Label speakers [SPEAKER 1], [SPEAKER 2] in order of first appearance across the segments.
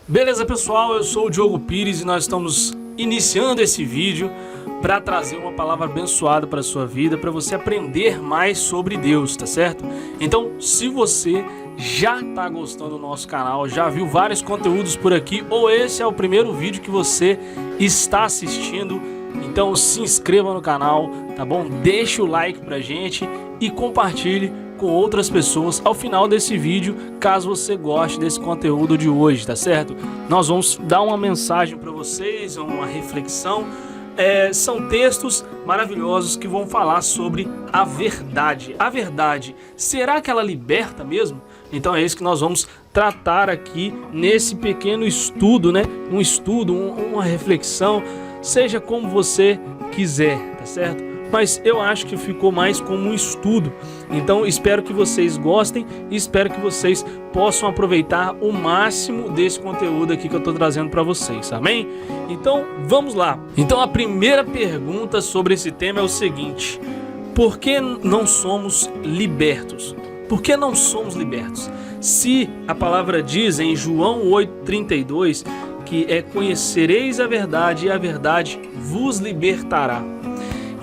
[SPEAKER 1] Beleza, pessoal, eu sou o Diogo Pires e nós estamos iniciando esse vídeo para trazer uma palavra abençoada para a sua vida, para você aprender mais sobre Deus, tá certo? Então, se você já está gostando do nosso canal, já viu vários conteúdos por aqui, ou esse é o primeiro vídeo que você está assistindo, então se inscreva no canal, tá bom? Deixa o like pra gente e compartilhe com outras pessoas ao final desse vídeo, caso você goste desse conteúdo de hoje, tá certo? Nós vamos dar uma mensagem para vocês, uma reflexão. São textos maravilhosos que vão falar sobre a verdade. A verdade, será que ela liberta mesmo? Então é isso que nós vamos tratar aqui nesse pequeno estudo, né? Um estudo, uma reflexão, seja como você quiser, tá certo? Mas eu acho que ficou mais como um estudo. Então espero que vocês gostem e espero que vocês possam aproveitar o máximo desse conteúdo aqui que eu estou trazendo para vocês, amém? Então vamos lá. Então a primeira pergunta sobre esse tema é o seguinte: por que não somos libertos? Por que não somos libertos? Se a palavra diz em João 8,32 que conhecereis a verdade e a verdade vos libertará.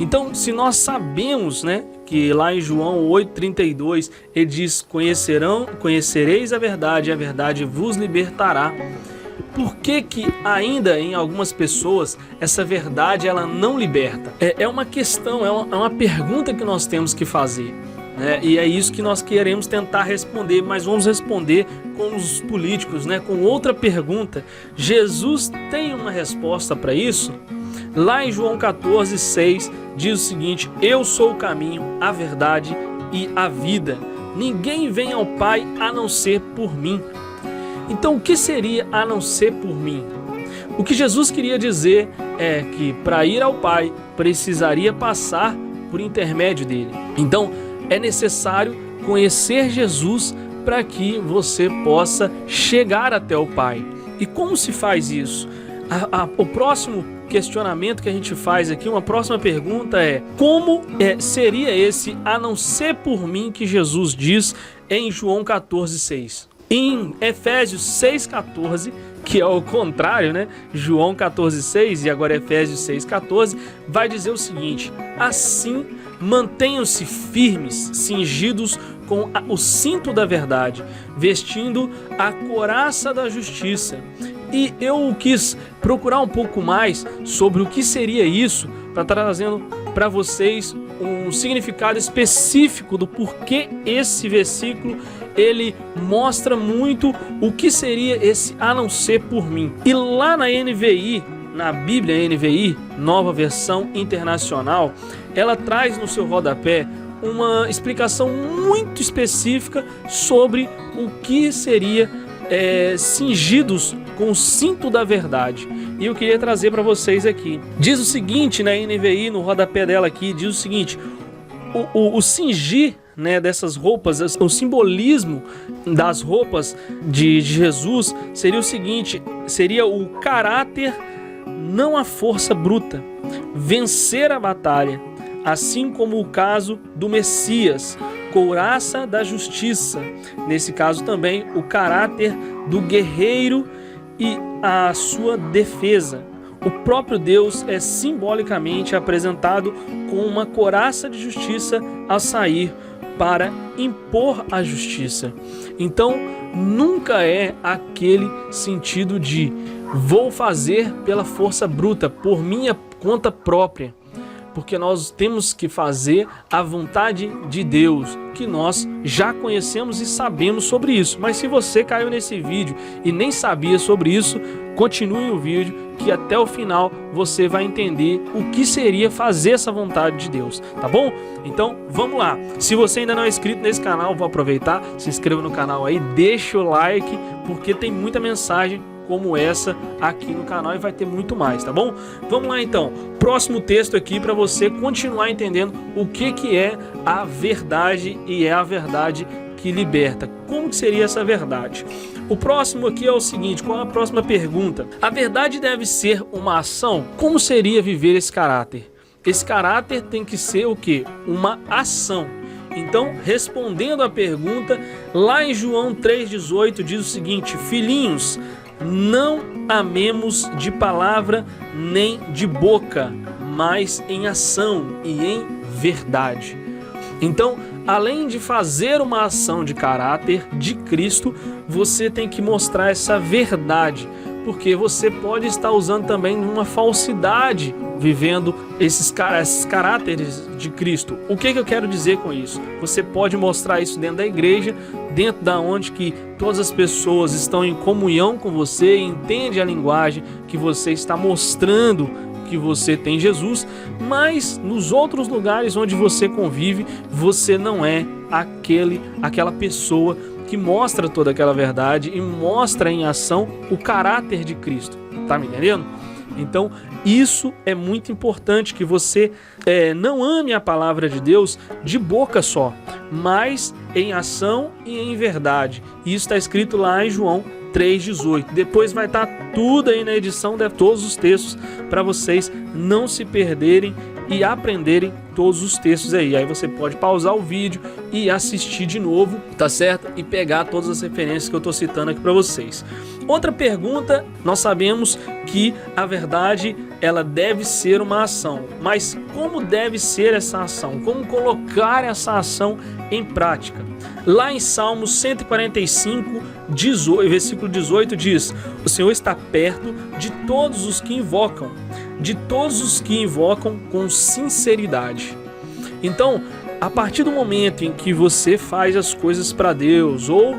[SPEAKER 1] Então, se nós sabemos, né, que lá em João 8,32 ele diz: conhecereis a verdade e a verdade vos libertará. Por que ainda em algumas pessoas essa verdade ela não liberta? É uma questão, é uma pergunta que nós temos que fazer, né? E é isso que nós queremos tentar responder, mas vamos responder com os políticos, né, com outra pergunta. Jesus tem uma resposta para isso? Lá em João 14,6 diz o seguinte: eu sou o caminho, a verdade e a vida. Ninguém vem ao Pai a não ser por mim. Então o que seria a não ser por mim? O que Jesus queria dizer é que para ir ao Pai precisaria passar por intermédio dele. Então é necessário conhecer Jesus para que você possa chegar até o Pai. E como se faz isso? O próximo questionamento que a gente faz aqui, uma próxima pergunta é: como seria esse a não ser por mim que Jesus diz em João 14,6? Em Efésios 6,14, que é o contrário, né? João 14,6 e agora Efésios 6,14, vai dizer o seguinte: assim mantenham-se firmes, cingidos com o cinto da verdade, vestindo a couraça da justiça. E eu quis procurar um pouco mais sobre o que seria isso, para estar trazendo para vocês um significado específico do porquê esse versículo ele mostra muito o que seria esse a não ser por mim. E lá na NVI, na Bíblia NVI, Nova Versão Internacional, ela traz no seu rodapé uma explicação muito específica sobre o que seria cingidos com o cinto da verdade. E eu queria trazer para vocês aqui. Diz o seguinte na NVI, no rodapé dela aqui, diz o seguinte: o cingir, né, dessas roupas, o simbolismo das roupas de Jesus seria o seguinte: seria o caráter, não a força bruta, vencer a batalha, assim como o caso do Messias, couraça da justiça, nesse caso também o caráter do guerreiro e a sua defesa. O próprio Deus é simbolicamente apresentado com uma couraça de justiça ao sair para impor a justiça. Então nunca é aquele sentido de vou fazer pela força bruta, por minha conta própria, porque nós temos que fazer a vontade de Deus, que nós já conhecemos e sabemos sobre isso. Mas se você caiu nesse vídeo e nem sabia sobre isso, continue o vídeo, que até o final você vai entender o que seria fazer essa vontade de Deus, tá bom? Então vamos lá. Se você ainda não é inscrito nesse canal, vou aproveitar, se inscreva no canal aí, deixa o like, porque tem muita mensagem como essa aqui no canal e vai ter muito mais, tá bom? Vamos lá então, próximo texto aqui para você continuar entendendo o que é a verdade, e é a verdade que liberta. Como que seria essa verdade? O próximo aqui é o seguinte: qual é a próxima pergunta? A verdade deve ser uma ação? Como seria viver esse caráter? Esse caráter tem que ser o quê? Uma ação. Então, respondendo à pergunta, lá em João 3,18 diz o seguinte: filhinhos, não amemos de palavra nem de boca, mas em ação e em verdade. Então, além de fazer uma ação de caráter de Cristo, você tem que mostrar essa verdade, porque você pode estar usando também uma falsidade, vivendo esses caráteres de Cristo. O que eu quero dizer com isso? Você pode mostrar isso dentro da igreja, dentro da onde que todas as pessoas estão em comunhão com você, entendem a linguagem que você está mostrando que você tem Jesus, mas nos outros lugares onde você convive, você não é aquela pessoa que mostra toda aquela verdade e mostra em ação o caráter de Cristo. Tá me entendendo? Então, isso é muito importante, que você não ame a palavra de Deus de boca só, mas em ação e em verdade. Isso está escrito lá em João 3,18. Depois vai estar tudo aí na edição, todos os textos, para vocês não se perderem e aprenderem todos os textos aí. Aí você pode pausar o vídeo e assistir de novo, tá certo? E pegar todas as referências que eu estou citando aqui para vocês. Outra pergunta, nós sabemos que a verdade, ela deve ser uma ação, mas como deve ser essa ação? Como colocar essa ação em prática? Lá em Salmos 145, versículo 18 diz: o Senhor está perto de todos os que invocam, com sinceridade. Então, a partir do momento em que você faz as coisas para Deus, ou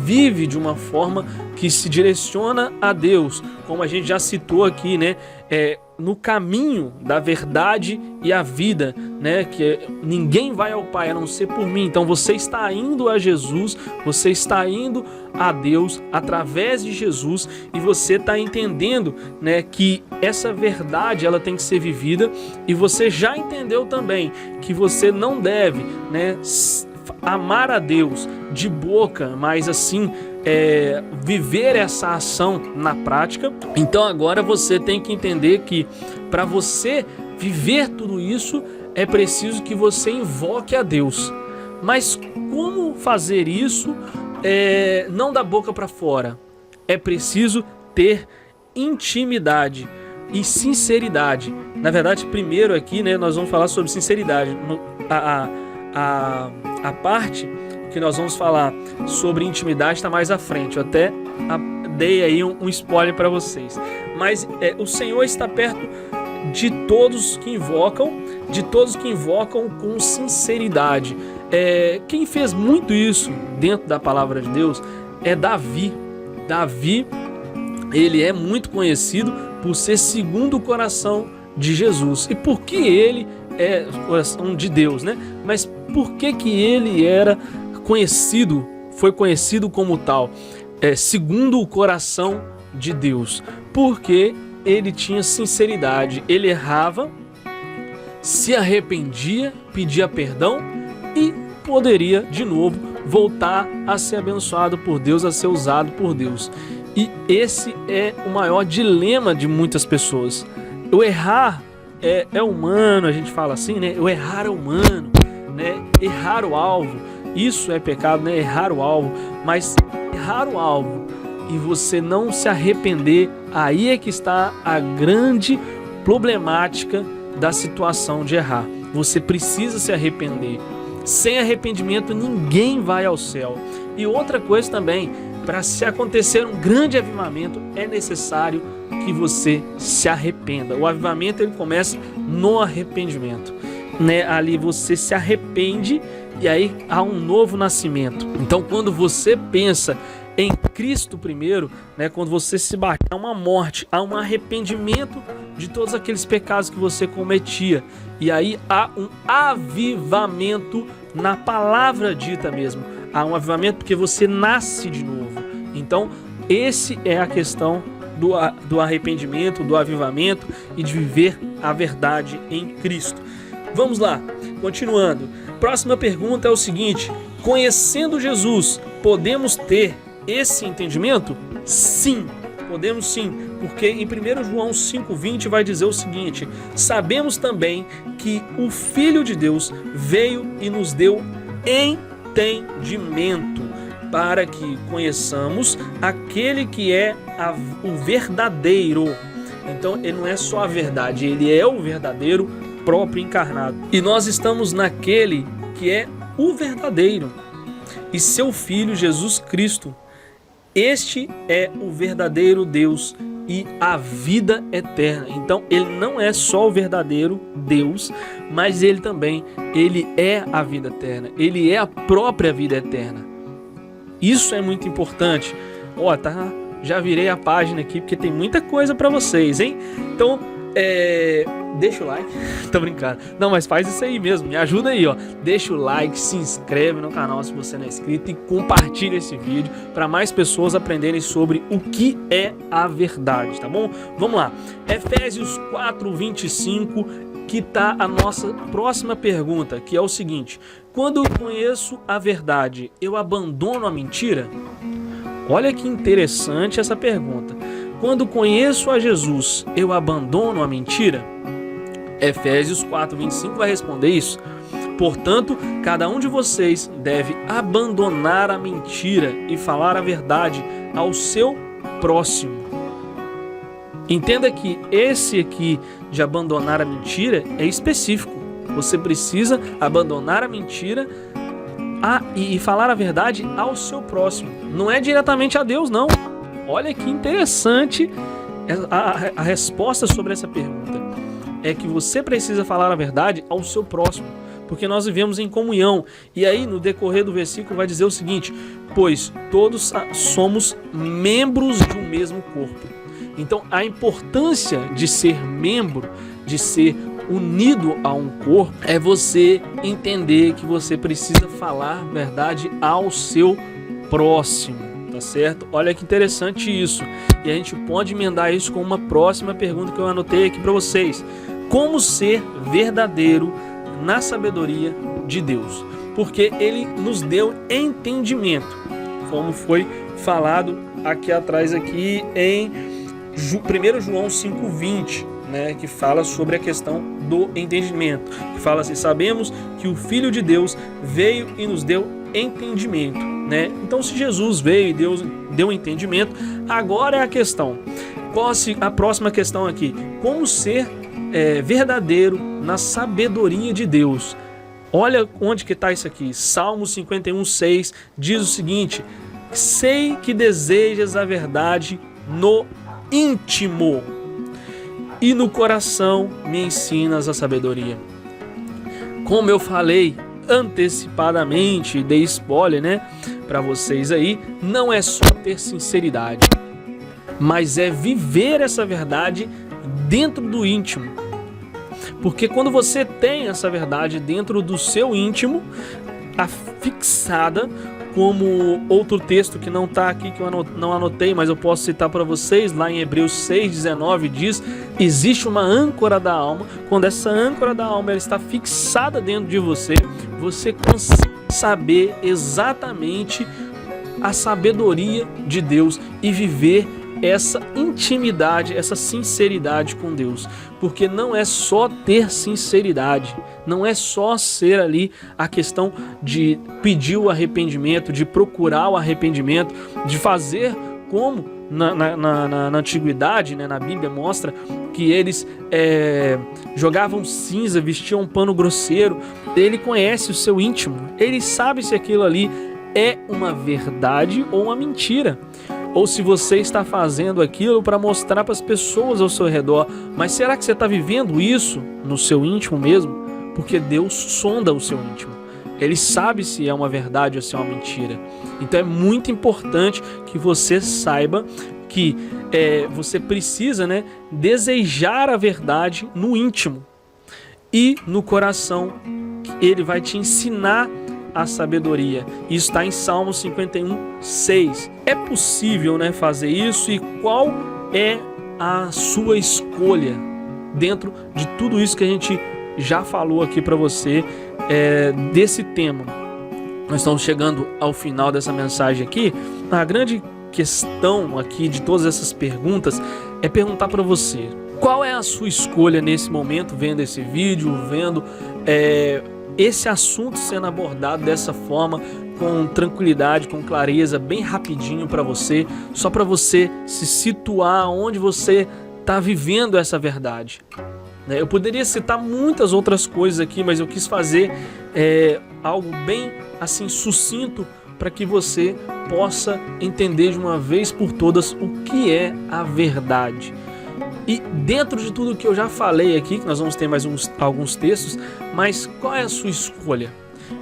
[SPEAKER 1] vive de uma forma que se direciona a Deus, como a gente já citou aqui, no caminho da verdade e a vida, que ninguém vai ao Pai a não ser por mim. Então você está indo a Jesus, você está indo a Deus através de Jesus, e você está entendendo, que essa verdade ela tem que ser vivida, e você já entendeu também que você não deve, amar a Deus de boca, mas assim viver essa ação na prática. Então agora você tem que entender que para você viver tudo isso é preciso que você invoque a Deus. Mas como fazer isso não da boca para fora? É preciso ter intimidade e sinceridade. Na verdade, primeiro aqui nós vamos falar sobre sinceridade. A parte que nós vamos falar sobre intimidade está mais à frente. Eu até dei aí um spoiler para vocês. Mas o Senhor está perto de todos que invocam, com sinceridade. Quem fez muito isso dentro da palavra de Deus é Davi. Davi, ele é muito conhecido por ser segundo o coração de Jesus. E por que ele é o coração de Deus, Mas por que ele foi conhecido como tal, segundo o coração de Deus? Porque ele tinha sinceridade, ele errava, se arrependia, pedia perdão e poderia de novo voltar a ser abençoado por Deus, a ser usado por Deus. E esse é o maior dilema de muitas pessoas. O errar é humano, a gente fala assim, O errar é humano, Errar o alvo, isso é pecado, Errar o alvo. Mas errar o alvo e você não se arrepender, aí é que está a grande problemática da situação de errar. Você precisa se arrepender. Sem arrependimento ninguém vai ao céu. E outra coisa também, para se acontecer um grande avivamento, é necessário que você se arrependa. O avivamento ele começa no arrependimento, Ali você se arrepende e aí há um novo nascimento. Então, quando você pensa em Cristo primeiro, quando você se bate a uma morte, há um arrependimento de todos aqueles pecados que você cometia, e aí há um avivamento na palavra dita mesmo. Há um avivamento porque você nasce de novo. Então, esse é a questão do arrependimento, do avivamento e de viver a verdade em Cristo. Vamos lá, continuando. Próxima pergunta é o seguinte: conhecendo Jesus, podemos ter esse entendimento? Sim, podemos sim, porque em 1 João 5,20 vai dizer o seguinte: sabemos também que o Filho de Deus veio e nos deu entendimento, para que conheçamos aquele que é o verdadeiro. Então ele não é só a verdade, ele é o verdadeiro próprio encarnado. E nós estamos naquele que é o verdadeiro e seu Filho Jesus Cristo. Este é o verdadeiro Deus e a vida eterna. Então ele não é só o verdadeiro Deus, mas ele é a vida eterna. Ele é a própria vida eterna. Isso é muito importante. Já virei a página aqui porque tem muita coisa para vocês, hein? Então, deixa o like. Tô brincando. Não, mas faz isso aí mesmo. Me ajuda aí, ó. Deixa o like, se inscreve no canal se você não é inscrito e compartilha esse vídeo para mais pessoas aprenderem sobre o que é a verdade, tá bom? Vamos lá. Efésios 4:25, que tá a nossa próxima pergunta, que é o seguinte: quando eu conheço a verdade, eu abandono a mentira? Olha que interessante essa pergunta. Quando conheço a Jesus, eu abandono a mentira? Efésios 4:25 vai responder isso. Portanto, cada um de vocês deve abandonar a mentira e falar a verdade ao seu próximo. Entenda que esse aqui de abandonar a mentira é específico. Você precisa abandonar a mentira e falar a verdade ao seu próximo. Não é diretamente a Deus, não. Olha que interessante a resposta sobre essa pergunta. É que você precisa falar a verdade ao seu próximo, porque nós vivemos em comunhão. E aí, no decorrer do versículo, vai dizer o seguinte: pois todos somos membros de um mesmo corpo. Então, a importância de ser membro, de ser unido a um corpo, é você entender que você precisa falar a verdade ao seu próximo, tá certo? Olha que interessante isso. E a gente pode emendar isso com uma próxima pergunta que eu anotei aqui para vocês: como ser verdadeiro na sabedoria de Deus? Porque ele nos deu entendimento, como foi falado aqui atrás aqui em 1 João 5:20, né, que fala sobre a questão do entendimento, que fala assim: sabemos que o Filho de Deus veio e nos deu entendimento, né? Então, se Jesus veio e Deus deu entendimento, agora é a questão. Qual a próxima questão aqui? Como ser verdadeiro na sabedoria de Deus? Olha onde que está isso aqui. Salmo 51:6 diz o seguinte: sei que desejas a verdade no íntimo e no coração me ensinas a sabedoria. Como eu falei antecipadamente, dei spoiler, né, para vocês aí, não é só ter sinceridade, mas é viver essa verdade dentro do íntimo. Porque quando você tem essa verdade dentro do seu íntimo, fixada, como outro texto que não está aqui, que eu não anotei, mas eu posso citar para vocês, lá em Hebreus 6:19 diz: existe uma âncora da alma. Quando essa âncora da alma ela está fixada dentro de você, você consegue saber exatamente a sabedoria de Deus e viver essa intimidade, essa sinceridade com Deus. Porque não é só ter sinceridade, não é só ser ali a questão de pedir o arrependimento, de procurar o arrependimento, de fazer como na antiguidade, né, na Bíblia mostra que eles jogavam cinza, vestiam um pano grosseiro. Ele conhece o seu íntimo, ele sabe se aquilo ali é uma verdade ou uma mentira, ou se você está fazendo aquilo para mostrar para as pessoas ao seu redor. Mas será que você está vivendo isso no seu íntimo mesmo? Porque Deus sonda o seu íntimo. Ele sabe se é uma verdade ou se é uma mentira. Então é muito importante que você saiba que você precisa, né, desejar a verdade no íntimo e no coração. Ele vai te ensinar a sabedoria. Isso está em Salmo 51:6. É possível, né, fazer isso? E qual é a sua escolha dentro de tudo isso que a gente já falou aqui para você desse tema? Nós estamos chegando ao final dessa mensagem aqui. A grande questão aqui de todas essas perguntas é perguntar para você: qual é a sua escolha nesse momento, vendo esse vídeo, vendo esse assunto sendo abordado dessa forma? com tranquilidade, com clareza, bem rapidinho para você, só para você se situar onde você está vivendo essa verdade. Eu poderia citar muitas outras coisas aqui, mas eu quis fazer algo bem assim sucinto para que você possa entender de uma vez por todas o que é a verdade. E dentro de tudo que eu já falei aqui, que nós vamos ter mais alguns textos, mas qual é a sua escolha?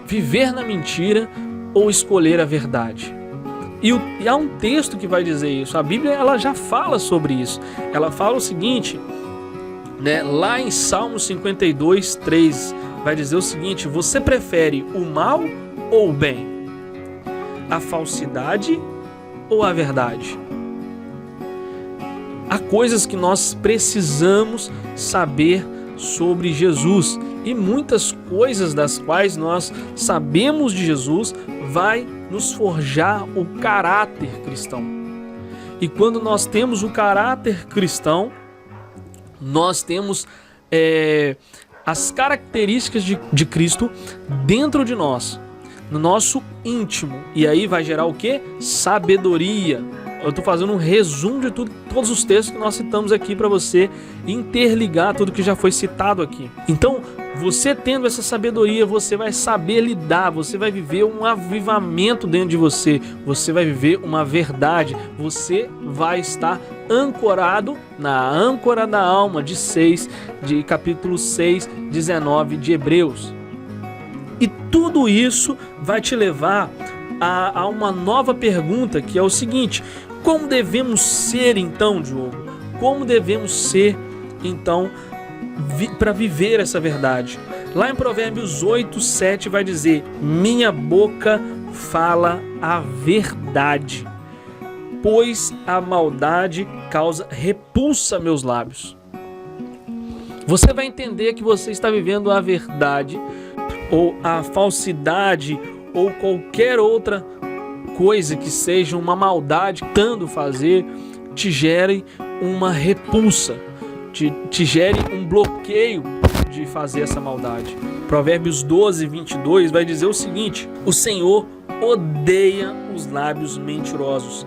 [SPEAKER 1] Viver na mentira ou escolher a verdade? E há um texto que vai dizer isso. A Bíblia ela já fala sobre isso. Ela fala o seguinte, lá em Salmo 52, 3, vai dizer o seguinte: você prefere o mal ou o bem? A falsidade ou a verdade? Há coisas que nós precisamos saber sobre Jesus, e muitas coisas das quais nós sabemos de Jesus vai nos forjar o caráter cristão. E quando nós temos o caráter cristão, nós temos as características de Cristo dentro de nós, no nosso íntimo. E aí vai gerar o quê? Sabedoria. Eu estou fazendo um resumo de todos os textos que nós citamos aqui para você interligar tudo que já foi citado aqui. Então, você tendo essa sabedoria, você vai saber lidar, você vai viver um avivamento dentro de você, você vai viver uma verdade, você vai estar ancorado na âncora da alma de capítulo 6, 19 de Hebreus. E tudo isso vai te levar a uma nova pergunta, que é o seguinte: como devemos ser então, Diogo? Como devemos ser então para viver essa verdade? Lá em Provérbios 8, 7 vai dizer: minha boca fala a verdade, pois a maldade repulsa meus lábios. Você vai entender que você está vivendo a verdade, ou a falsidade, ou qualquer outra coisa que seja uma maldade tentando fazer, te gere uma repulsa, te gere um bloqueio de fazer essa maldade. Provérbios 12, 22 vai dizer o seguinte: o Senhor odeia os lábios mentirosos,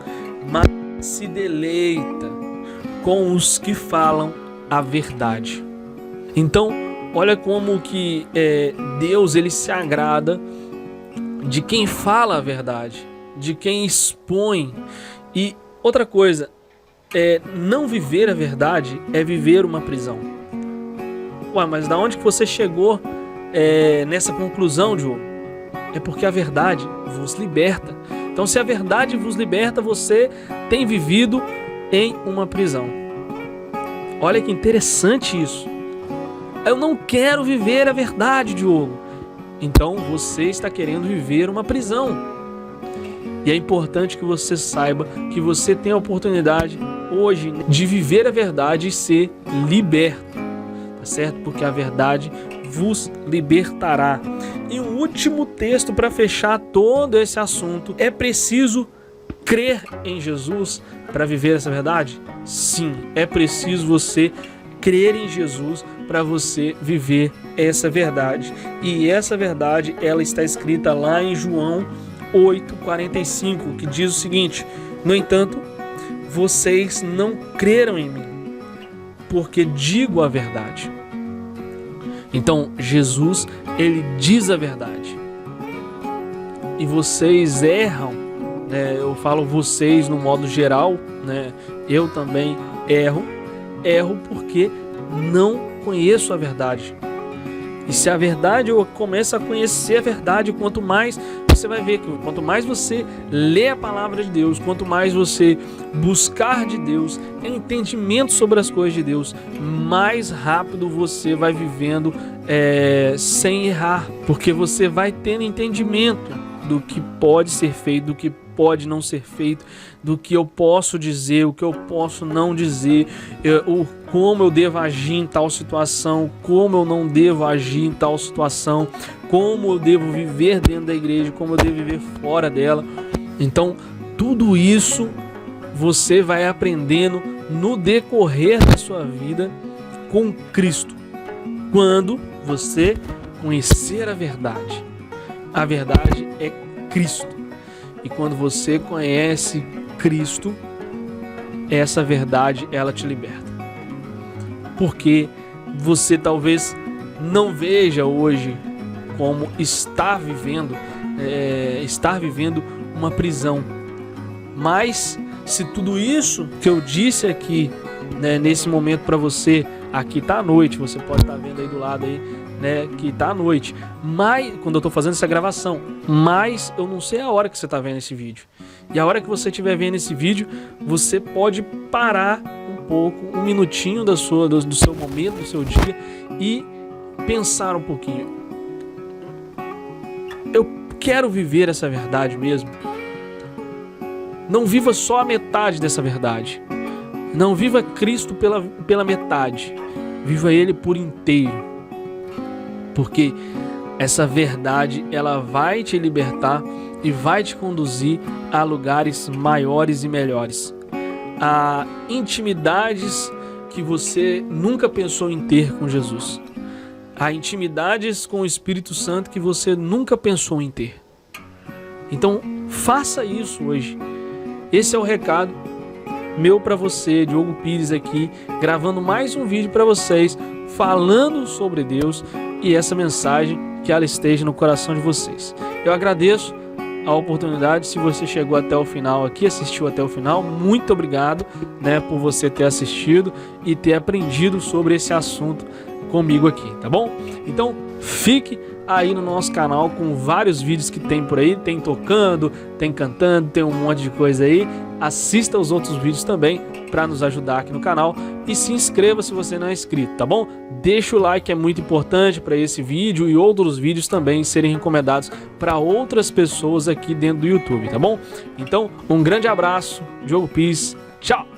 [SPEAKER 1] mas se deleita com os que falam a verdade. Então, olha como que Deus ele se agrada de quem fala a verdade, de quem expõe. E outra coisa, não viver a verdade é viver uma prisão. Ué, mas da onde que você chegou nessa conclusão, Diogo? É porque a verdade vos liberta. Então, se a verdade vos liberta, você tem vivido em uma prisão. Olha que interessante isso. Eu não quero viver a verdade, Diogo. Então você está querendo viver uma prisão. E é importante que você saiba que você tem a oportunidade hoje de viver a verdade e ser liberto, tá certo? Porque a verdade vos libertará. E o último texto para fechar todo esse assunto: é preciso crer em Jesus para viver essa verdade? Sim, é preciso você crer em Jesus para você viver essa verdade. E essa verdade, ela está escrita lá em João 8,45, que diz o seguinte: no entanto, vocês não creram em mim, porque digo a verdade. Então, Jesus, ele diz a verdade. E vocês erram, eu falo vocês no modo geral, eu também erro porque não conheço a verdade. E se a verdade, eu começo a conhecer a verdade, quanto mais você vai ver que quanto mais você lê a palavra de Deus, quanto mais você buscar de Deus, entendimento sobre as coisas de Deus, mais rápido você vai vivendo sem errar, porque você vai tendo entendimento do que pode ser feito, do que pode não ser feito, do que eu posso dizer, o que eu posso não dizer, como eu devo agir em tal situação, como eu não devo agir em tal situação, como eu devo viver dentro da igreja, como eu devo viver fora dela. Então, tudo isso você vai aprendendo no decorrer da sua vida com Cristo, quando você conhecer a verdade. A verdade é Cristo. E quando você conhece Cristo, essa verdade, ela te liberta. Porque você talvez não veja hoje como estar vivendo uma prisão. Mas se tudo isso que eu disse aqui, né, nesse momento para você, aqui tá à noite, você pode estar vendo aí do lado aí, né, que tá à noite, mas quando eu tô fazendo essa gravação, mas eu não sei a hora que você tá vendo esse vídeo. E a hora que você estiver vendo esse vídeo, você pode parar um pouco, um minutinho do seu momento, do seu dia e pensar um pouquinho. Eu quero viver essa verdade mesmo. Não viva só a metade dessa verdade. Não viva Cristo pela metade. Viva Ele por inteiro. Porque essa verdade, ela vai te libertar e vai te conduzir a lugares maiores e melhores. A intimidades que você nunca pensou em ter com Jesus. A intimidades com o Espírito Santo que você nunca pensou em ter. Então, faça isso hoje. Esse é o recado meu para você, Diogo Pires aqui, gravando mais um vídeo para vocês, falando sobre Deus e essa mensagem que ela esteja no coração de vocês. Eu agradeço a oportunidade, se você chegou até o final aqui, assistiu até o final, muito obrigado, né, por você ter assistido e ter aprendido sobre esse assunto comigo aqui, tá bom? Então, fique aí no nosso canal com vários vídeos que tem por aí, tem tocando, tem cantando, tem um monte de coisa aí. Assista os outros vídeos também para nos ajudar aqui no canal e se inscreva se você não é inscrito, tá bom? Deixa o like, é muito importante para esse vídeo e outros vídeos também serem recomendados para outras pessoas aqui dentro do YouTube, tá bom? Então, um grande abraço, Diogo Pires, tchau!